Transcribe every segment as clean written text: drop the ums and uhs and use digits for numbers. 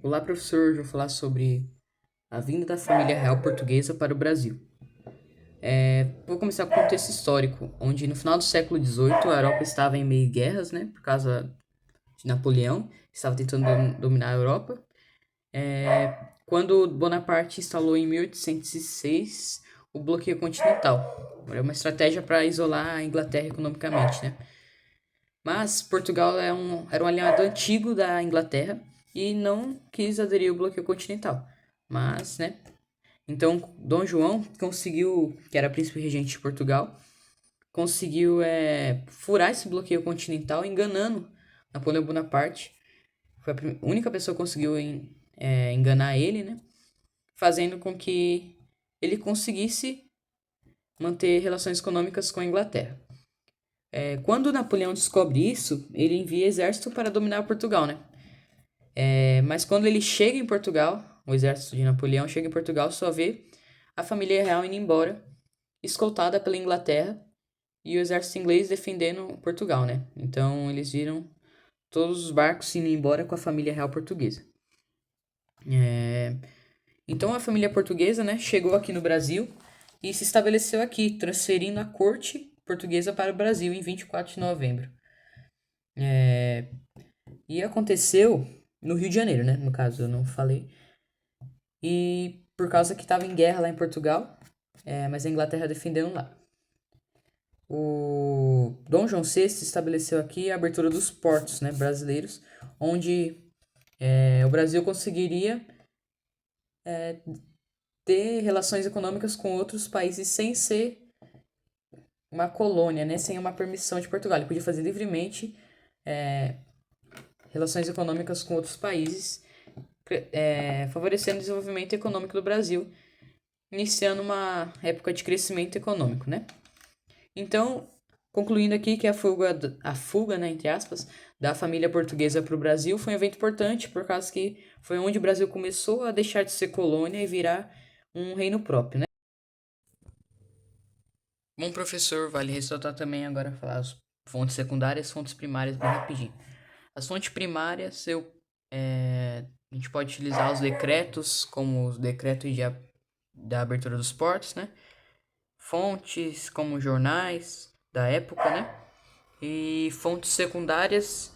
Olá, professor. Hoje eu vou falar sobre a vinda da família real portuguesa para o Brasil. Vou começar com o contexto histórico, onde no final do século XVIII a Europa estava em meio a guerras, né, por causa de Napoleão, que estava tentando dominar a Europa. Quando Bonaparte instalou em 1806 o bloqueio continental. Era uma estratégia para isolar a Inglaterra economicamente, né? Mas Portugal era um aliado antigo da Inglaterra e não quis aderir ao bloqueio continental. Mas, né? Então, Dom João conseguiu, que era príncipe regente de Portugal, conseguiu furar esse bloqueio continental, enganando Napoleão Bonaparte. Foi a única pessoa que conseguiu enganar ele, né? Fazendo com que ele conseguisse manter relações econômicas com a Inglaterra. Quando Napoleão descobre isso, ele envia exército para dominar Portugal, né? Mas quando ele chega em Portugal, o exército de Napoleão chega em Portugal, só vê a família real indo embora, escoltada pela Inglaterra e o exército inglês defendendo Portugal, né? Então eles viram todos os barcos indo embora com a família real portuguesa. Então a família portuguesa, né, chegou aqui no Brasil e se estabeleceu aqui, transferindo a corte portuguesa para o Brasil em 24 de novembro. E aconteceu no Rio de Janeiro, né? No caso, eu não falei. E por causa que estava em guerra lá em Portugal, mas a Inglaterra defendendo lá. O Dom João VI estabeleceu aqui a abertura dos portos, né, brasileiros, onde o Brasil conseguiria ter relações econômicas com outros países sem ser uma colônia, né, sem uma permissão de Portugal. Ele podia fazer livremente relações econômicas com outros países, favorecendo o desenvolvimento econômico do Brasil, iniciando uma época de crescimento econômico, né? Então, concluindo aqui que a fuga, né, entre aspas, da família portuguesa para o Brasil foi um evento importante, por causa que foi onde o Brasil começou a deixar de ser colônia e virar um reino próprio, né? Bom, professor, vale ressaltar também agora falar as fontes secundárias e fontes primárias bem rapidinho. As fontes primárias, a gente pode utilizar os decretos, como os decretos da abertura dos portos, né? Fontes como jornais da época, né? E fontes secundárias,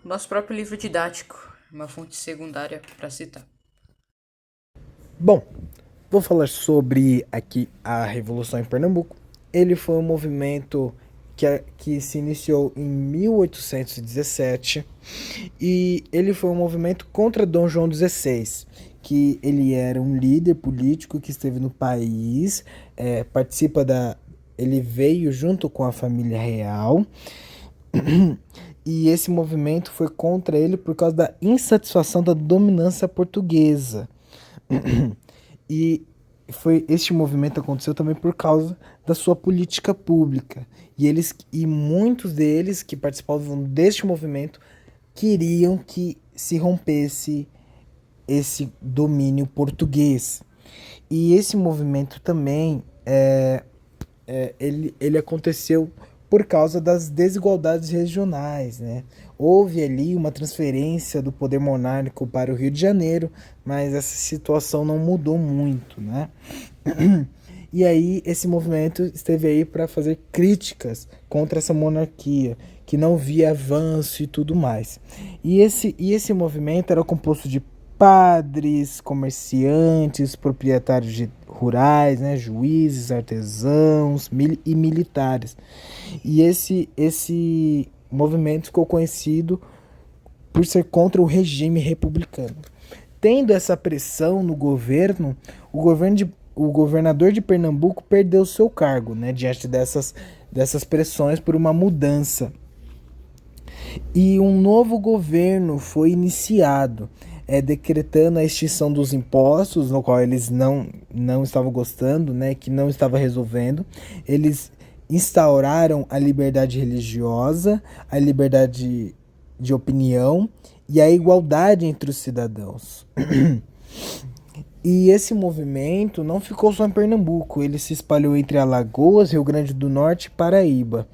nosso próprio livro didático, uma fonte secundária para citar. Bom, vou falar sobre aqui a Revolução em Pernambuco. Ele foi um movimento que se iniciou em 1817 e ele foi um movimento contra Dom João XVI, que ele era um líder político que esteve no país, ele veio junto com a família real e esse movimento foi contra ele por causa da insatisfação da dominância portuguesa. E este movimento aconteceu também por causa da sua política pública. E muitos deles que participavam deste movimento queriam que se rompesse esse domínio português. E esse movimento também ele aconteceu por causa das desigualdades regionais, né? Houve ali uma transferência do poder monárquico para o Rio de Janeiro, mas essa situação não mudou muito, né? E aí esse movimento esteve aí para fazer críticas contra essa monarquia, que não via avanço e tudo mais. E esse movimento era composto de padres, comerciantes, rurais, né, juízes, artesãos e militares. E esse movimento ficou conhecido por ser contra o regime republicano. Tendo essa pressão no governo, o governador de Pernambuco perdeu seu cargo, né, diante dessas pressões por uma mudança. E um novo governo foi iniciado, decretando a extinção dos impostos, no qual eles não estavam gostando, né, que não estava resolvendo. Eles instauraram a liberdade religiosa, a liberdade de opinião e a igualdade entre os cidadãos. E esse movimento não ficou só em Pernambuco, ele se espalhou entre Alagoas, Rio Grande do Norte e Paraíba.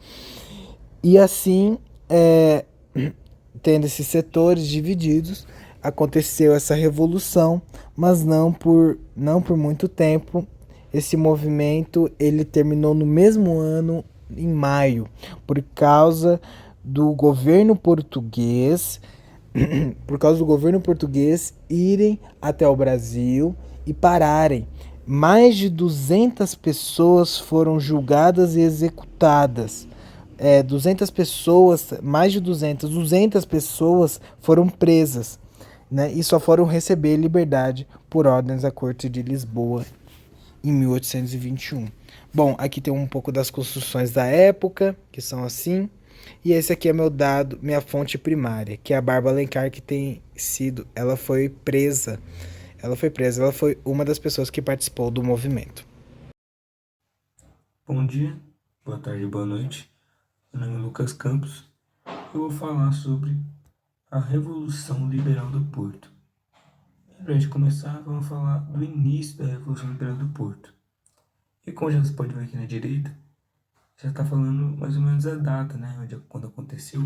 E assim, tendo esses setores divididos, aconteceu essa revolução, mas não por muito tempo. Esse movimento ele terminou no mesmo ano, em maio, por causa do governo português, por causa do governo português irem até o Brasil e pararem. Mais de 200 pessoas foram julgadas e executadas. 200 pessoas, mais de 200 pessoas foram presas, né, e só foram receber liberdade por ordens da Corte de Lisboa em 1821. Bom, aqui tem um pouco das construções da época, que são assim. E esse aqui é meu dado, minha fonte primária, que é a Bárbara Alencar, que tem sido, ela foi presa. Ela foi uma das pessoas que participou do movimento. Bom dia, boa tarde, boa noite. Meu nome é Lucas Campos. Eu vou falar sobre a Revolução Liberal do Porto. Para a gente começar, vamos falar do início da Revolução Liberal do Porto. E como já se pode ver aqui na direita, já está falando mais ou menos a data, né, quando aconteceu,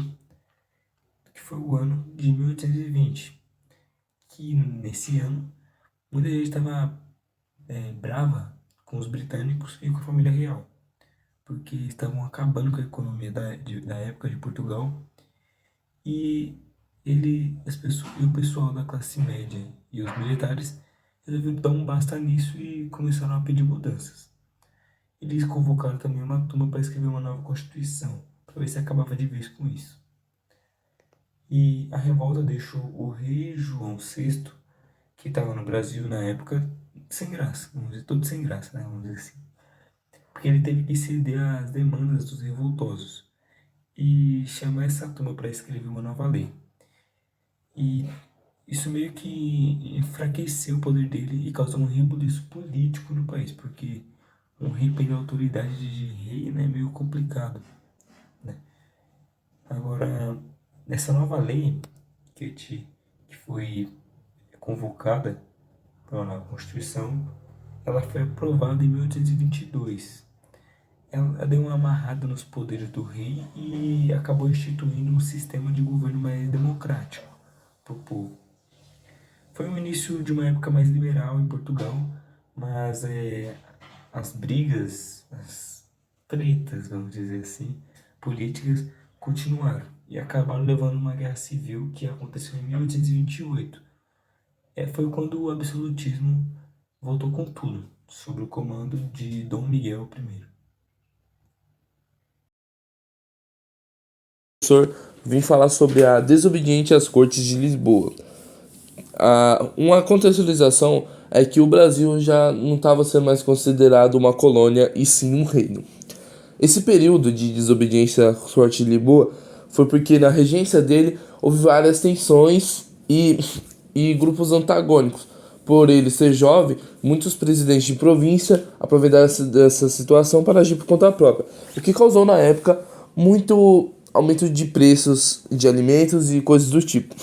que foi o ano de 1820. Que nesse ano, muita gente estava brava com os britânicos e com a família real, porque estavam acabando com a economia da época de Portugal, e o pessoal da classe média e os militares resolveram dar um basta nisso e começaram a pedir mudanças. Eles convocaram também uma turma para escrever uma nova Constituição, para ver se acabava de vez com isso. E a revolta deixou o rei João VI, que estava no Brasil na época, sem graça, vamos dizer, todo sem graça, né, vamos dizer assim. Porque ele teve que ceder às demandas dos revoltosos e chamar essa turma para escrever uma nova lei. E isso meio que enfraqueceu o poder dele e causou um rebuliço político no país, porque um rei pegar a autoridade de rei, né, é meio complicado, né? Agora, essa nova lei que foi convocada para uma nova Constituição, ela foi aprovada em 1822. Ela deu uma amarrada nos poderes do rei e acabou instituindo um sistema de governo mais democrático para o povo. Foi o início de uma época mais liberal em Portugal, mas as brigas, as tretas, vamos dizer assim, políticas continuaram e acabaram levando uma guerra civil que aconteceu em 1828. Foi quando o absolutismo voltou com tudo, sob o comando de Dom Miguel I. Professor, vim falar sobre a desobediência às Cortes de Lisboa. Uma contextualização é que o Brasil já não estava sendo mais considerado uma colônia e sim um reino. Esse período de desobediência à Corte de Lisboa foi porque na regência dele houve várias tensões e grupos antagônicos. Por ele ser jovem, muitos presidentes de província aproveitaram dessa situação para agir por conta própria, o que causou na época muito aumento de preços de alimentos e coisas do tipo.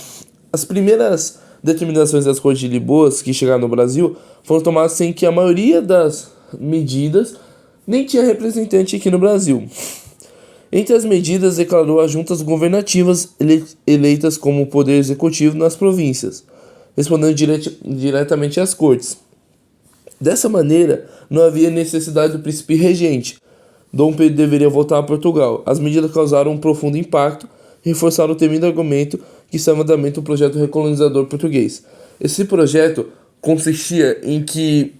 As primeiras determinações das Cortes de Lisboa que chegaram no Brasil foram tomadas sem que a maioria das medidas nem tinha representante aqui no Brasil. Entre as medidas, declarou as juntas governativas eleitas como poder executivo nas províncias, respondendo diretamente às cortes. Dessa maneira, não havia necessidade do príncipe regente. Dom Pedro deveria voltar a Portugal. As medidas causaram um profundo impacto e reforçaram o temido argumento que estava em andamento o projeto recolonizador português. Esse projeto consistia em que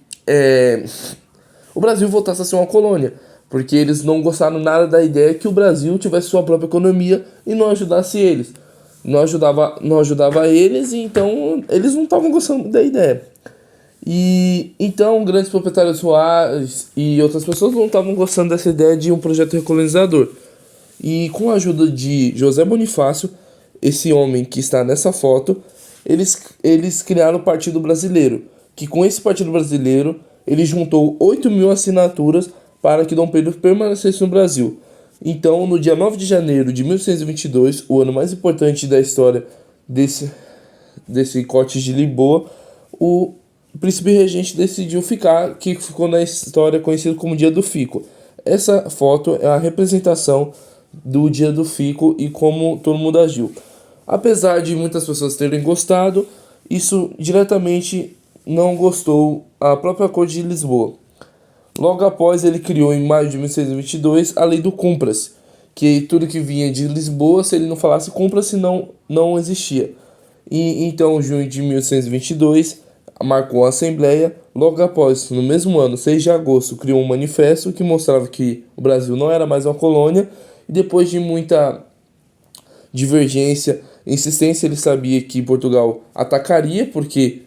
o Brasil voltasse a ser uma colônia, porque eles não gostaram nada da ideia que o Brasil tivesse sua própria economia e não ajudasse eles. Não ajudava eles, e então eles não estavam gostando da ideia. E então grandes proprietários rurais e outras pessoas não estavam gostando dessa ideia de um projeto recolonizador. E com a ajuda de José Bonifácio, esse homem que está nessa foto, eles criaram o Partido Brasileiro, que com esse Partido Brasileiro ele juntou 8.000 assinaturas para que Dom Pedro permanecesse no Brasil. Então, no dia 9 de janeiro de 1622, o ano mais importante da história desse Corte de Lisboa, o príncipe regente decidiu ficar, que ficou na história conhecido como Dia do Fico. Essa foto é a representação do Dia do Fico e como todo mundo agiu. Apesar de muitas pessoas terem gostado, isso diretamente não gostou a própria Corte de Lisboa. Logo após, ele criou em maio de 1622 a Lei do Cumpra-se, que tudo que vinha de Lisboa, se ele não falasse cumpra-se, não existia. E então, em junho de 1822, marcou a Assembleia. Logo após, no mesmo ano, 6 de agosto, criou um manifesto que mostrava que o Brasil não era mais uma colônia. E depois de muita divergência, insistência, ele sabia que Portugal atacaria, porque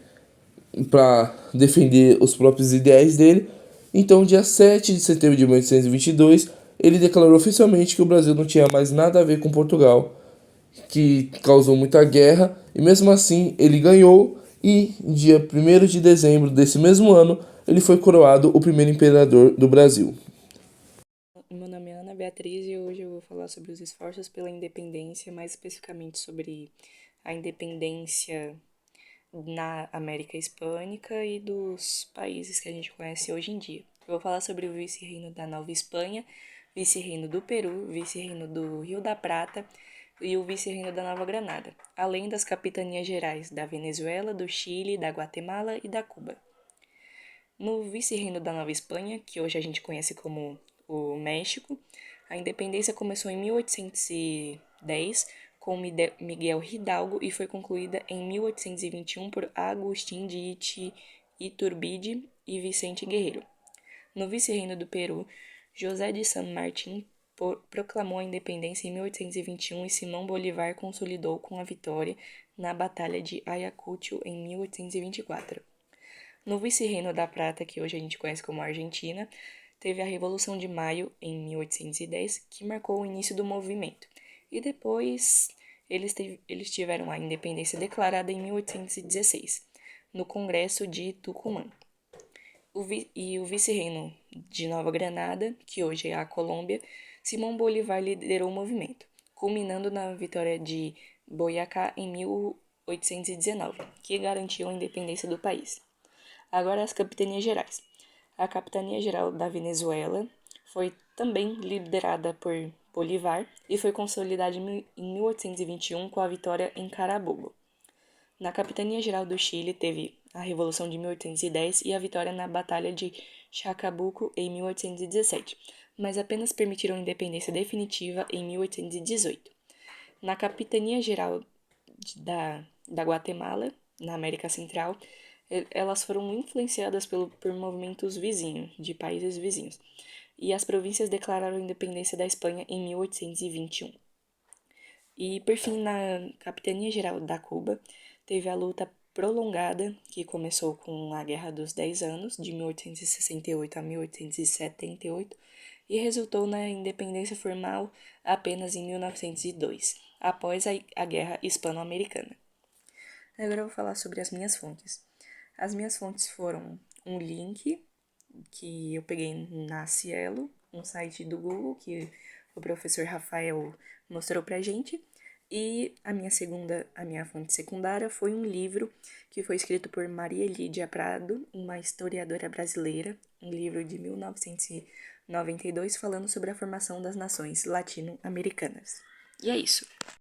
para defender os próprios ideais dele. Então, dia 7 de setembro de 1822, ele declarou oficialmente que o Brasil não tinha mais nada a ver com Portugal, que causou muita guerra, e mesmo assim ele ganhou, e dia 1º de dezembro desse mesmo ano, ele foi coroado o primeiro imperador do Brasil. Meu nome é Ana Beatriz e hoje eu vou falar sobre os esforços pela independência, mais especificamente sobre a independência na América Hispânica e dos países que a gente conhece hoje em dia. Eu vou falar sobre o vice-reino da Nova Espanha, vice-reino do Peru, vice-reino do Rio da Prata e o vice-reino da Nova Granada, além das capitanias gerais da Venezuela, do Chile, da Guatemala e da Cuba. No vice-reino da Nova Espanha, que hoje a gente conhece como o México, a independência começou em 1810 com Miguel Hidalgo e foi concluída em 1821 por Agustín de Iturbide e Vicente Guerreiro. No vice-reino do Peru, José de San Martín proclamou a independência em 1821 e Simão Bolívar consolidou com a vitória na Batalha de Ayacucho em 1824. No vice-reino da Prata, que hoje a gente conhece como Argentina, teve a Revolução de Maio, em 1810, que marcou o início do movimento. E depois eles tiveram a independência declarada em 1816, no Congresso de Tucumã. O vice-reino de Nova Granada, que hoje é a Colômbia, Simão Bolívar liderou o movimento, culminando na vitória de Boyacá em 1819, que garantiu a independência do país. Agora as capitanias gerais. A Capitania Geral da Venezuela foi também liderada por Bolívar e foi consolidada em 1821 com a vitória em Carabobo. Na Capitania Geral do Chile teve a Revolução de 1810 e a vitória na Batalha de Chacabuco em 1817, mas apenas permitiram a independência definitiva em 1818. Na Capitania Geral da Guatemala, na América Central, elas foram influenciadas por movimentos vizinhos, de países vizinhos, e as províncias declararam a independência da Espanha em 1821. E, por fim, na Capitania Geral da Cuba, teve a luta prolongada, que começou com a Guerra dos 10 Anos, de 1868 a 1878, e resultou na independência formal apenas em 1902, após a Guerra Hispano-Americana. Agora eu vou falar sobre as minhas fontes. As minhas fontes foram um link que eu peguei na Cielo, um site do Google que o professor Rafael mostrou pra gente, e a minha fonte secundária foi um livro que foi escrito por Maria Lídia Prado, uma historiadora brasileira, um livro de 1992 falando sobre a formação das nações latino-americanas. E é isso.